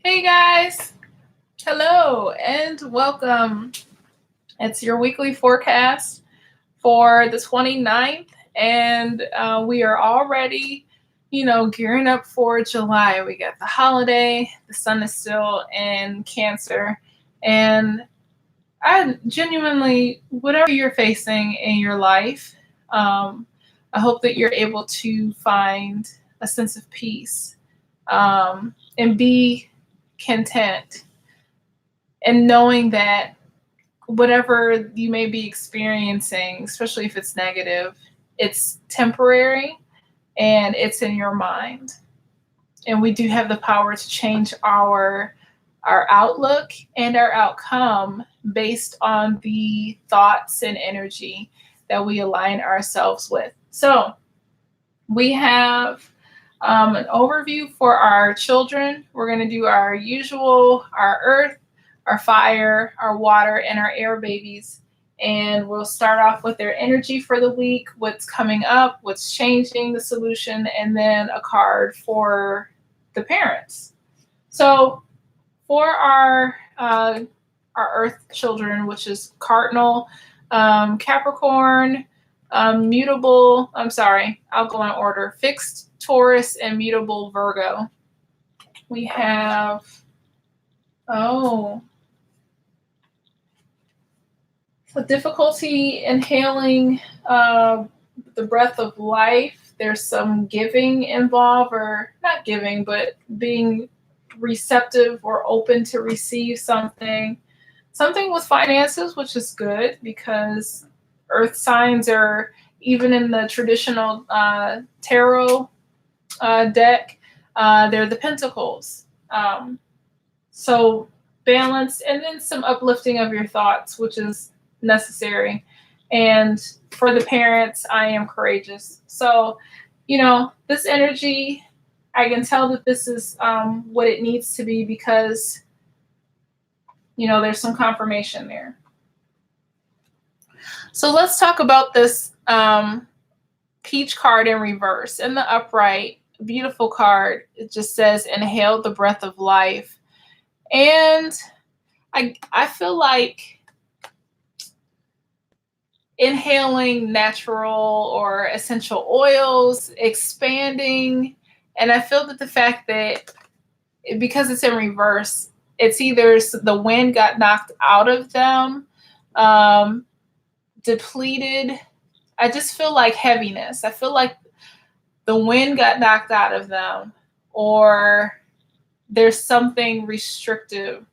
Hey guys, hello and welcome. It's your weekly forecast for the 29th, and we are already, gearing up for July. We got the holiday, the sun is still in Cancer, and I genuinely, whatever you're facing in your life, um, I hope that you're able to find a sense of peace and be content and knowing that whatever you may be experiencing, especially if it's negative, it's temporary and it's in your mind. And we do have the power to change our outlook and our outcome based on the thoughts and energy that we align ourselves with. So we have an overview for our children. We're going to do our usual, our earth, our fire, our water, and our air babies. And we'll start off with their energy for the week, what's coming up, what's changing, the solution, and then a card for the parents. So for our earth children, which is cardinal, Capricorn, mutable, I'll go in order, fixed Taurus, and mutable Virgo. We have, the difficulty inhaling the breath of life. There's some giving involved, or not giving, but being receptive or open to receive something. Something with finances, which is good because earth signs are, even in the traditional tarot deck, they're the pentacles. So balance, and then some uplifting of your thoughts, which is necessary. And for the parents, I am courageous. So, this energy, I can tell that this is what it needs to be because, there's some confirmation there. So let's talk about this peach card in reverse. In the upright, beautiful card. It just says, inhale the breath of life. And I feel like inhaling natural or essential oils, expanding. And I feel that the fact that because it's in reverse, it's either the wind got knocked out of them, depleted. I just feel like heaviness. I feel like the wind got knocked out of them, or there's something restrictive,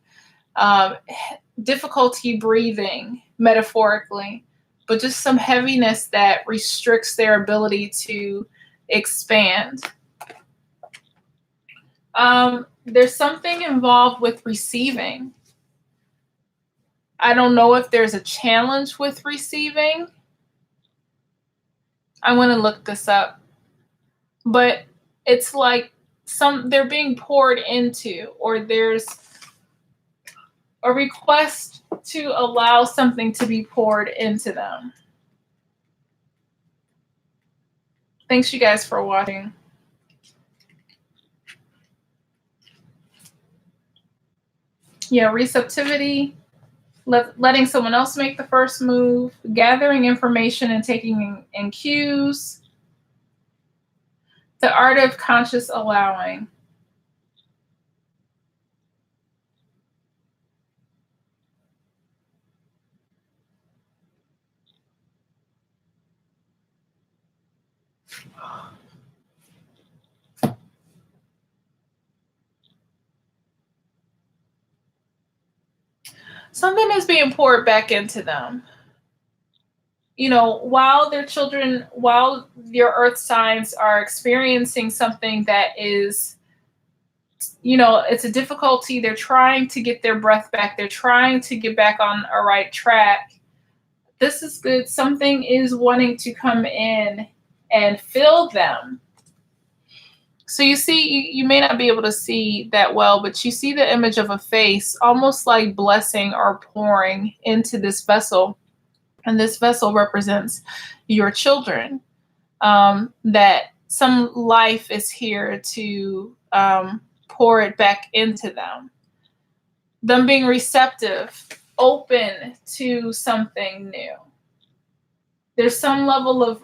difficulty breathing, metaphorically, but just some heaviness that restricts their ability to expand. There's something involved with receiving. I don't know if there's a challenge with receiving. I want to look this up. But it's like they're being poured into, or there's a request to allow something to be poured into them. Thanks you guys for watching. Yeah, receptivity, letting someone else make the first move, gathering information and taking in cues, the art of conscious allowing. Something is being poured back into them. While your earth signs are experiencing something that is, it's a difficulty, they're trying to get their breath back, they're trying to get back on a right track. This is good. Something is wanting to come in and fill them. So you see, you may not be able to see that well, but you see the image of a face, almost like blessing or pouring into this vessel. And this vessel represents your children, that some life is here to pour it back into them. Them being receptive, open to something new. There's some level of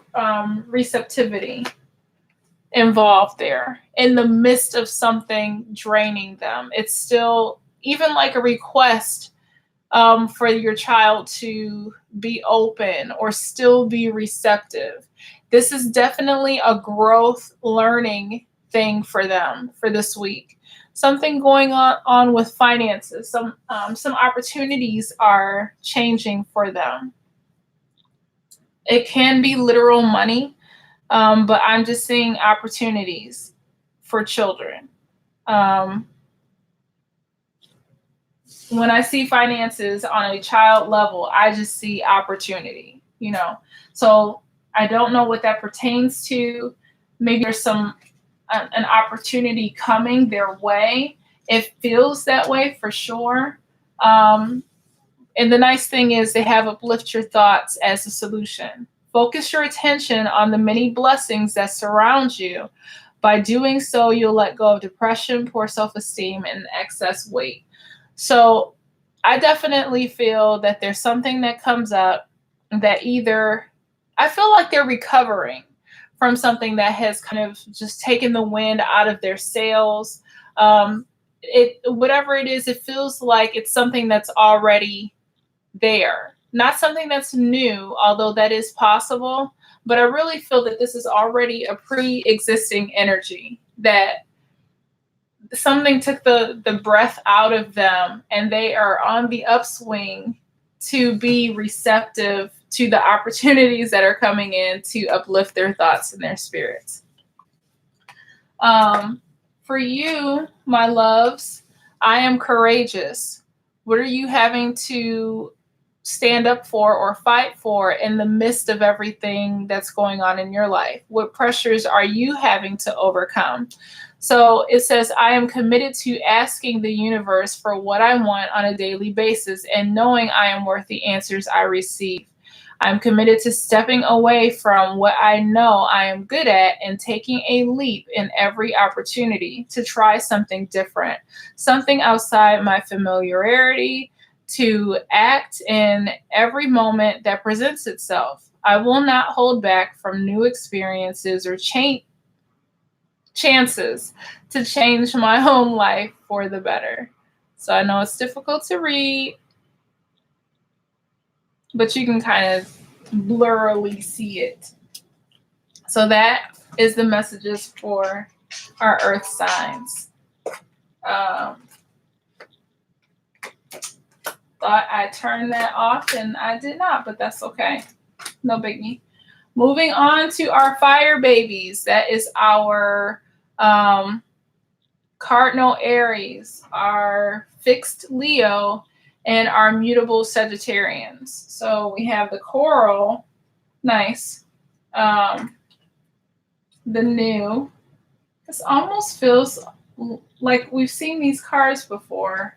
receptivity involved there in the midst of something draining them. It's still even like a request for your child to be open or still be receptive. This is definitely a growth learning thing for them for this week. Something going on with finances. Some opportunities are changing for them. It can be literal money, but I'm just seeing opportunities for children. When I see finances on a child level, I just see opportunity, So I don't know what that pertains to. Maybe there's an opportunity coming their way. It feels that way for sure. And the nice thing is they have uplift your thoughts as a solution. Focus your attention on the many blessings that surround you. By doing so, you'll let go of depression, poor self-esteem, and excess weight. So I definitely feel that there's something that comes up that either I feel like they're recovering from something that has kind of just taken the wind out of their sails. Whatever it is, it feels like it's something that's already there, not something that's new, although that is possible. But I really feel that this is already a pre-existing energy, that something took the breath out of them and they are on the upswing to be receptive to the opportunities that are coming in to uplift their thoughts and their spirits. For you, my loves, I am courageous. What are you having to stand up for or fight for in the midst of everything that's going on in your life? What pressures are you having to overcome? So it says, I am committed to asking the universe for what I want on a daily basis and knowing I am worth the answers I receive. I'm committed to stepping away from what I know I am good at and taking a leap in every opportunity to try something different, something outside my familiarity, to act in every moment that presents itself. I will not hold back from new experiences or chances to change my own life for the better. So I know it's difficult to read, but you can kind of blurrily see it. So that is the messages for our earth signs. Thought I turned that off and I did not, but that's okay. No biggie. Moving on to our fire babies. That is our cardinal Aries, our fixed Leo, and our mutable Sagittarians. So we have the coral, nice. The new. This almost feels like we've seen these cards before.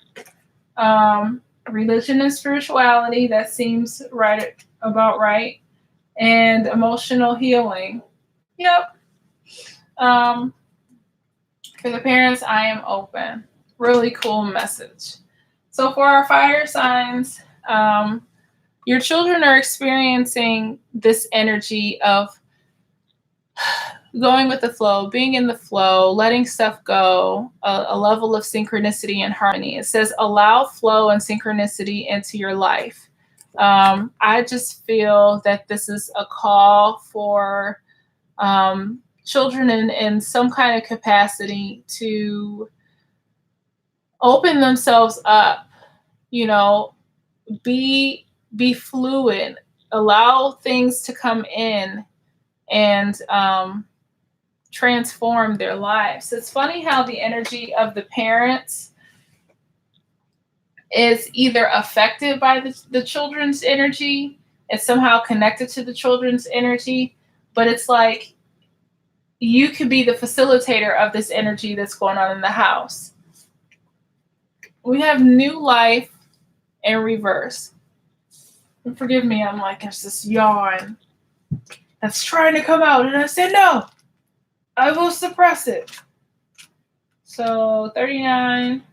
Religion and spirituality, that seems about right. And emotional healing. Yep. For the parents, I am open. Really cool message. So for our fire signs, your children are experiencing this energy of going with the flow, being in the flow, letting stuff go, a level of synchronicity and harmony. It says, allow flow and synchronicity into your life. I just feel that this is a call for children in some kind of capacity to open themselves up, be fluid, allow things to come in and transform their lives. It's funny how the energy of the parents is either affected by the children's energy, it's somehow connected to the children's energy, but it's like you could be the facilitator of this energy that's going on in the house. We have new life in reverse. And forgive me, I'm like, there's this yawn that's trying to come out, and I said, no, I will suppress it. So 39.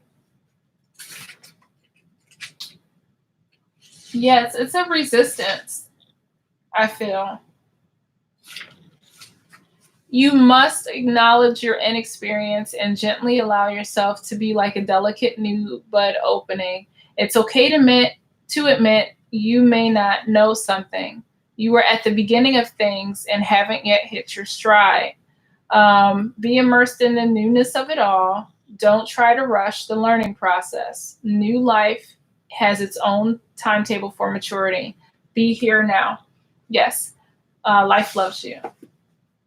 Yes, it's a resistance, I feel. You must acknowledge your inexperience and gently allow yourself to be like a delicate new bud opening. It's okay to admit you may not know something. You are at the beginning of things and haven't yet hit your stride. Be immersed in the newness of it all. Don't try to rush the learning process. New life has its own timetable for maturity. Be here now. Yes, life loves you.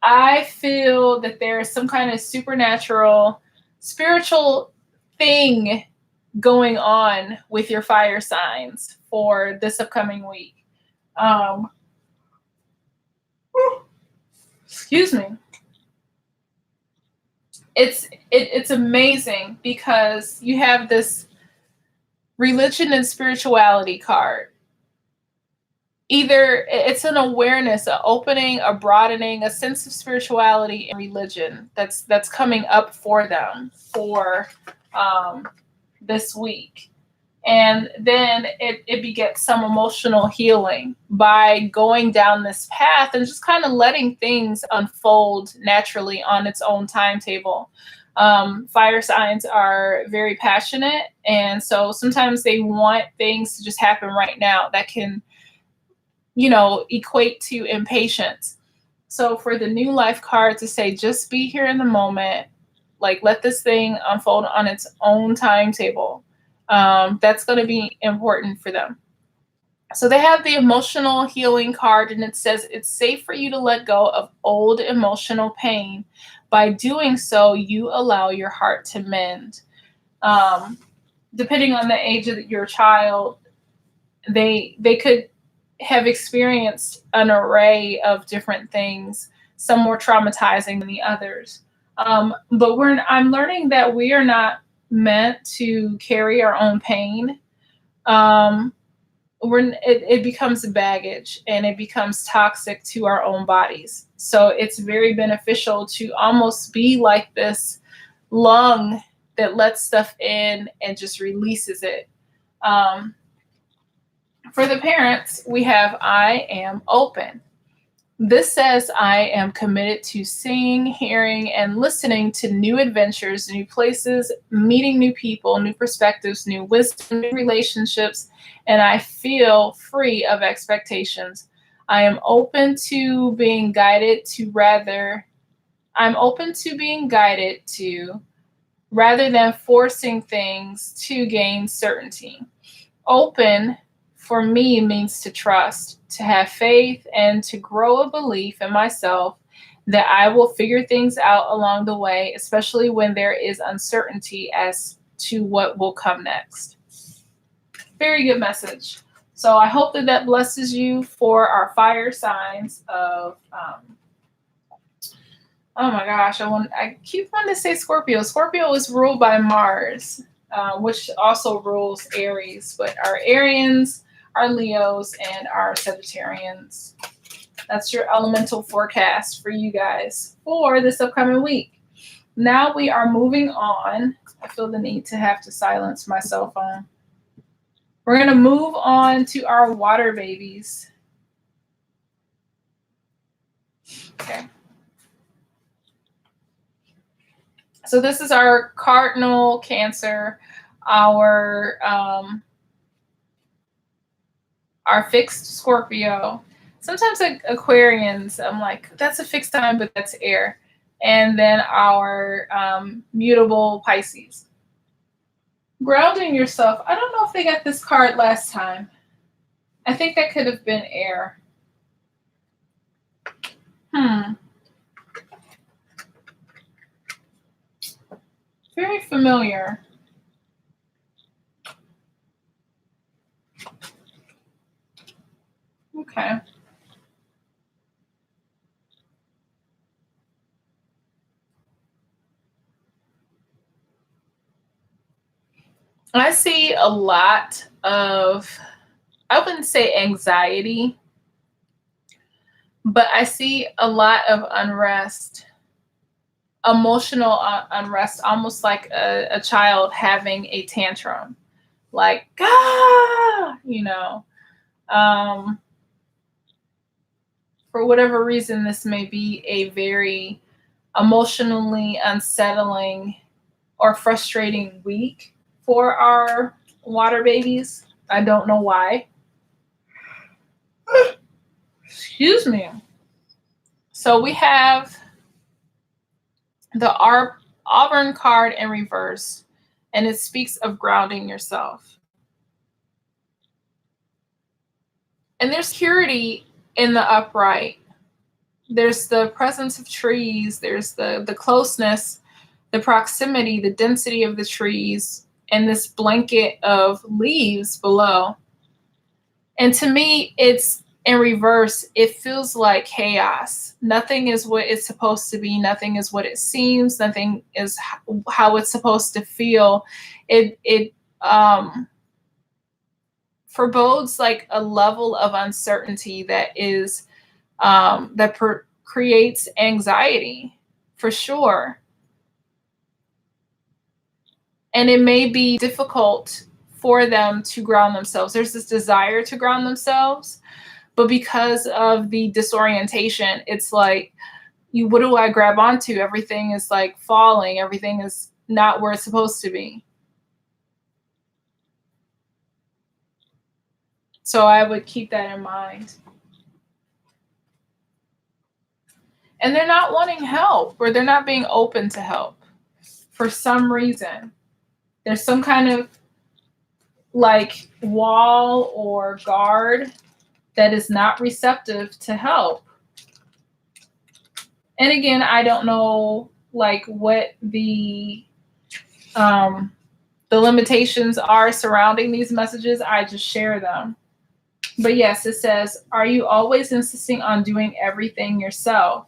I feel that there is some kind of supernatural, spiritual thing going on with your fire signs for this upcoming week. Um, excuse me. It's amazing because you have this religion and spirituality card. Either it's an awareness, a opening, a broadening, a sense of spirituality and religion that's coming up for them for um, this week. And then it begets some emotional healing by going down this path and just kind of letting things unfold naturally on its own timetable. Fire signs are very passionate, and so sometimes they want things to just happen right now. That can, equate to impatience. So for the new life card to say, just be here in the moment, like let this thing unfold on its own timetable, that's going to be important for them. So they have the emotional healing card, and it says it's safe for you to let go of old emotional pain. By doing so, you allow your heart to mend. Um, Depending on the age of your child, they could have experienced an array of different things, some more traumatizing than the others. But I'm learning that we are not meant to carry our own pain. Um, it becomes baggage and it becomes toxic to our own bodies. So it's very beneficial to almost be like this lung that lets stuff in and just releases it. Um, for the parents, we have I am open. This says I am committed to seeing, hearing, and listening to new adventures, new places, meeting new people, new perspectives, new wisdom, new relationships, and I feel free of expectations. I am open to being guided to rather, I'm open to being guided to rather than forcing things to gain certainty. Open for me means to trust, to have faith, and to grow a belief in myself that I will figure things out along the way, especially when there is uncertainty as to what will come next. Very good message. So I hope that that blesses you for our fire signs of. Oh my gosh, I keep wanting to say Scorpio. Scorpio is ruled by Mars, which also rules Aries, but our Arians, our Leos, and our Sagittarians. That's your elemental forecast for you guys for this upcoming week. Now we are moving on. I feel the need to have to silence my cell phone. We're going to move on to our water babies. Okay. So this is our cardinal Cancer, our fixed Scorpio. Sometimes like Aquarians, I'm like, that's a fixed sign, but that's air. And then our mutable Pisces. Grounding yourself. I don't know if they got this card last time. I think that could have been air. Very familiar. Okay. I see a lot of, I wouldn't say anxiety, but I see a lot of unrest. emotional unrest, almost like a child having a tantrum, like, ah, for whatever reason, this may be a very emotionally unsettling or frustrating week for our water babies. I don't know why. Excuse me. So we have the Auburn card in reverse, and it speaks of grounding yourself. And there's security in the upright. There's the presence of trees, there's the closeness, the proximity, the density of the trees, and this blanket of leaves below. And to me, it's in reverse. It feels like chaos. Nothing is what it's supposed to be. Nothing is what it seems. Nothing is how it's supposed to feel. It forebodes like a level of uncertainty that is creates anxiety, for sure. And it may be difficult for them to ground themselves. There's this desire to ground themselves, but because of the disorientation, it's like, what do I grab onto? Everything is like falling. Everything is not where it's supposed to be. So I would keep that in mind. And they're not wanting help, or they're not being open to help for some reason. There's some kind of like wall or guard that is not receptive to help. And again, I don't know like what the limitations are surrounding these messages. I just share them. But yes, it says, are you always insisting on doing everything yourself?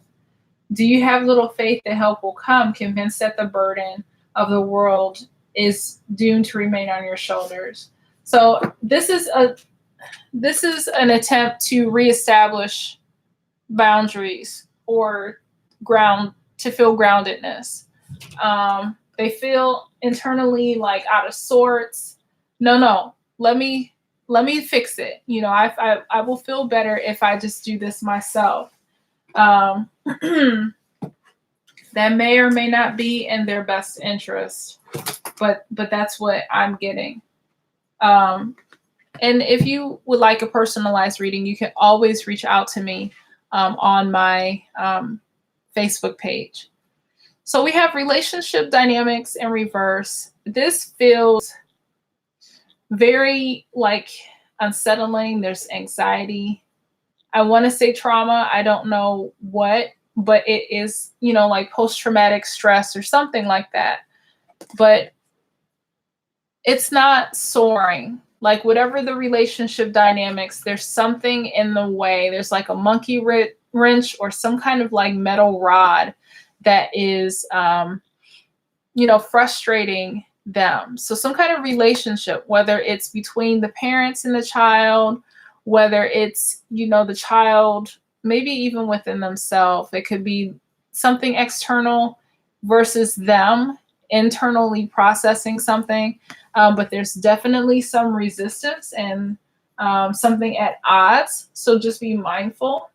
Do you have little faith that help will come, convinced that the burden of the world is doomed to remain on your shoulders? So this is an attempt to reestablish boundaries or to feel groundedness. They feel internally like out of sorts. No, let me fix it. I will feel better if I just do this myself. That may or may not be in their best interest, but that's what I'm getting. And if you would like a personalized reading, you can always reach out to me on my Facebook page. So we have relationship dynamics in reverse. This feels very like unsettling. There's anxiety. I want to say trauma. I don't know what, but it is, like post-traumatic stress or something like that. But it's not soaring. Like whatever the relationship dynamics, there's something in the way. There's like a monkey wrench or some kind of like metal rod that is, frustrating them. So some kind of relationship, whether it's between the parents and the child, whether it's, the child, maybe even within themselves, it could be something external versus them internally processing something. But there's definitely some resistance and something at odds. So just be mindful.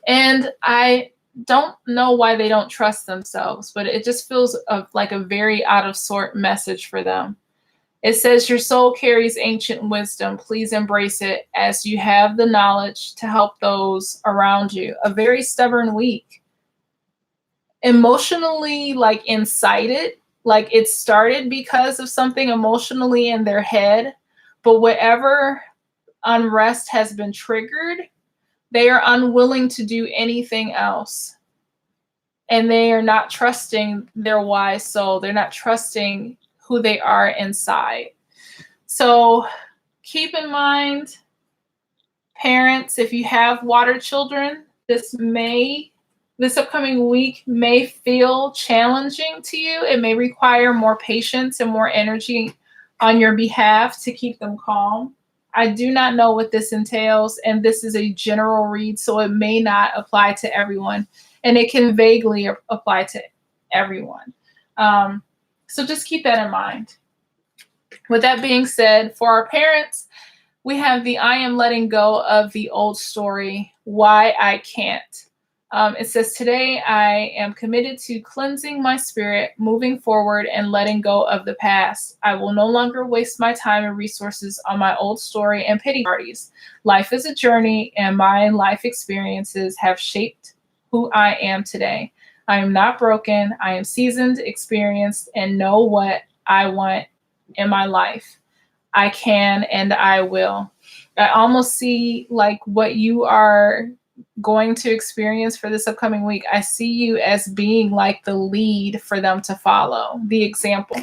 And I don't know why they don't trust themselves, but it just feels like a very out of sort message for them. It says, your soul carries ancient wisdom. Please embrace it as you have the knowledge to help those around you. A very stubborn week. Emotionally, like incited, like it started because of something emotionally in their head, but whatever unrest has been triggered, they are unwilling to do anything else. And they are not trusting their wise soul. They're not trusting who they are inside. So keep in mind, parents, if you have water children, this upcoming week may feel challenging to you. It may require more patience and more energy on your behalf to keep them calm. I do not know what this entails, and this is a general read, so it may not apply to everyone. and it can vaguely apply to everyone. So just keep that in mind. With that being said, for our parents, we have the I am letting go of the old story, why I can't. It says, today I am committed to cleansing my spirit, moving forward, and letting go of the past. I will no longer waste my time and resources on my old story and pity parties. Life is a journey, and my life experiences have shaped who I am today. I am not broken. I am seasoned, experienced, and know what I want in my life. I can and I will. I almost see like what you are going to experience for this upcoming week. I see you as being like the lead for them to follow, the example.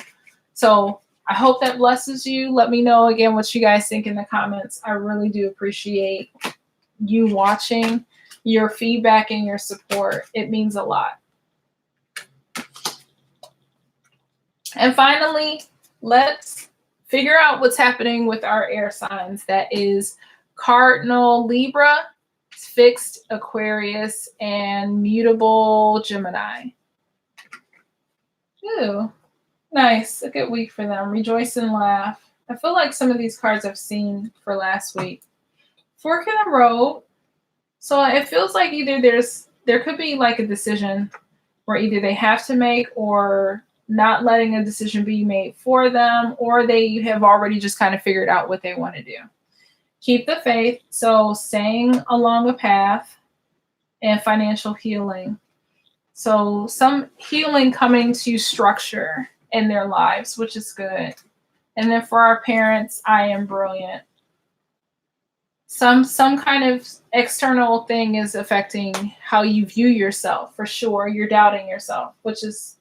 So I hope that blesses you. Let me know again what you guys think in the comments. I really do appreciate you watching, your feedback, and your support. It means a lot. And finally, let's figure out what's happening with our air signs. That is Cardinal Libra, Fixed Aquarius, and Mutable Gemini. Ooh, nice. A good week for them. Rejoice and laugh. I feel like some of these cards I've seen for last week. Fork in the road. So it feels like either there could be like a decision where either they have to make, or not letting a decision be made for them, or they have already just kind of figured out what they want to do. Keep the faith. So staying along a path, and financial healing. So some healing coming to structure in their lives, which is good. And then for our parents, I am brilliant. Some kind of external thing is affecting how you view yourself, for sure. You're doubting yourself, which is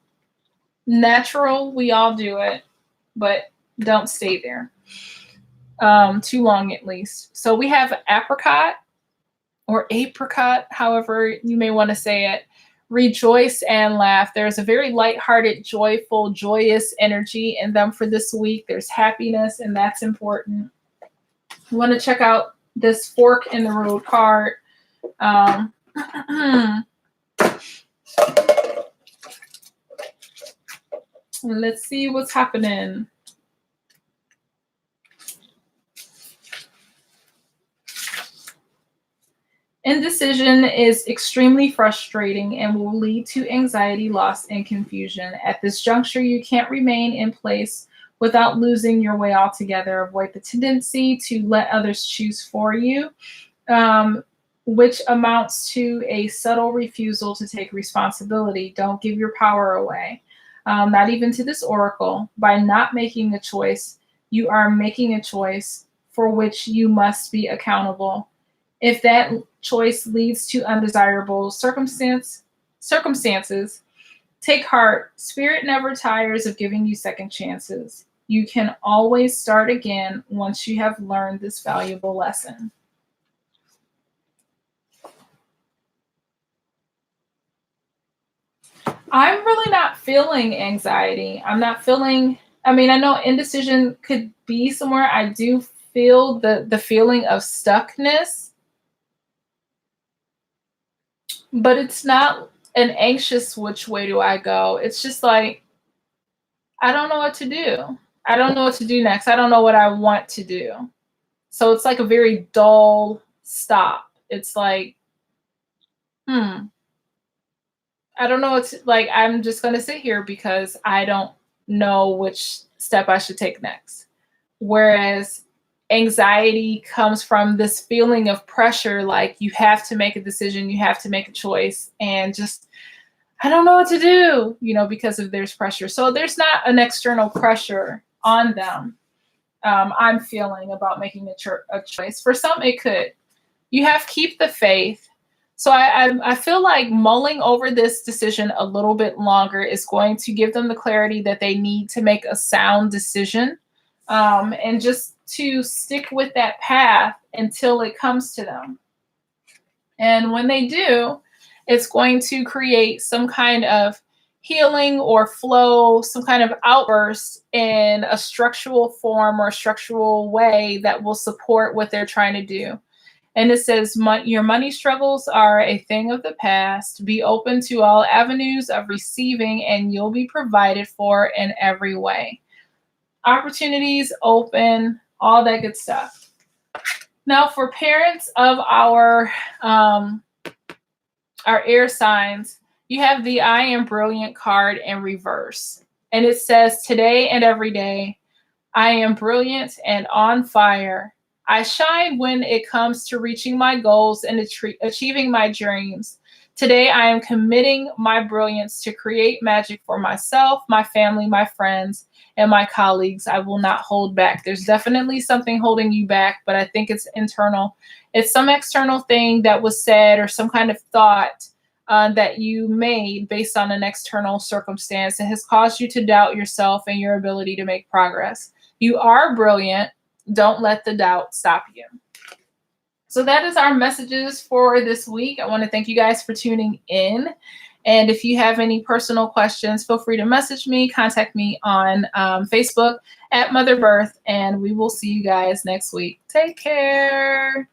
natural. We all do it, but don't stay there too long, at least. So we have apricot, or apricot, however you may want to say it. Rejoice and laugh. There's a very lighthearted, joyful, joyous energy in them for this week. There's happiness, and that's important. You want to check out this fork in the road card. Let's see what's happening. Indecision is extremely frustrating and will lead to anxiety, loss, and confusion. At this juncture, you can't remain in place without losing your way altogether. Avoid the tendency to let others choose for you, which amounts to a subtle refusal to take responsibility. Don't give your power away, not even to this oracle. By not making a choice, you are making a choice for which you must be accountable. If that choice leads to undesirable circumstances, take heart. Spirit never tires of giving you second chances. You can always start again once you have learned this valuable lesson. I'm really not feeling anxiety. I'm not feeling, I know indecision could be somewhere. I do feel the feeling of stuckness, but it's not an anxious which way do I go. It's just like, I don't know what to do. I don't know what to do next. I don't know what I want to do. So it's like a very dull stop. It's like, I don't know what's like, I'm just going to sit here because I don't know which step I should take next. Whereas anxiety comes from this feeling of pressure, like you have to make a decision, you have to make a choice, and just, I don't know what to do, because of there's pressure. So there's not an external pressure on them. I'm feeling about making a choice. For some, it could. You have to keep the faith. So I feel like mulling over this decision a little bit longer is going to give them the clarity that they need to make a sound decision, and just to stick with that path until it comes to them. And when they do, it's going to create some kind of healing or flow, some kind of outburst in a structural form or structural way that will support what they're trying to do. And it says, your money struggles are a thing of the past. Be open to all avenues of receiving, and you'll be provided for in every way. Opportunities open, all that good stuff. Now, for parents of our air signs, you have the I am brilliant card in reverse. And it says, today and every day, I am brilliant and on fire. I shine when it comes to reaching my goals and achieving my dreams. Today, I am committing my brilliance to create magic for myself, my family, my friends, and my colleagues. I will not hold back. There's definitely something holding you back, but I think it's internal. It's some external thing that was said or some kind of thought that you made based on an external circumstance that has caused you to doubt yourself and your ability to make progress. You are brilliant. Don't let the doubt stop you. So that is our messages for this week. I want to thank you guys for tuning in. And if you have any personal questions, feel free to message me, contact me on Facebook at Mother Birth, and we will see you guys next week. Take care.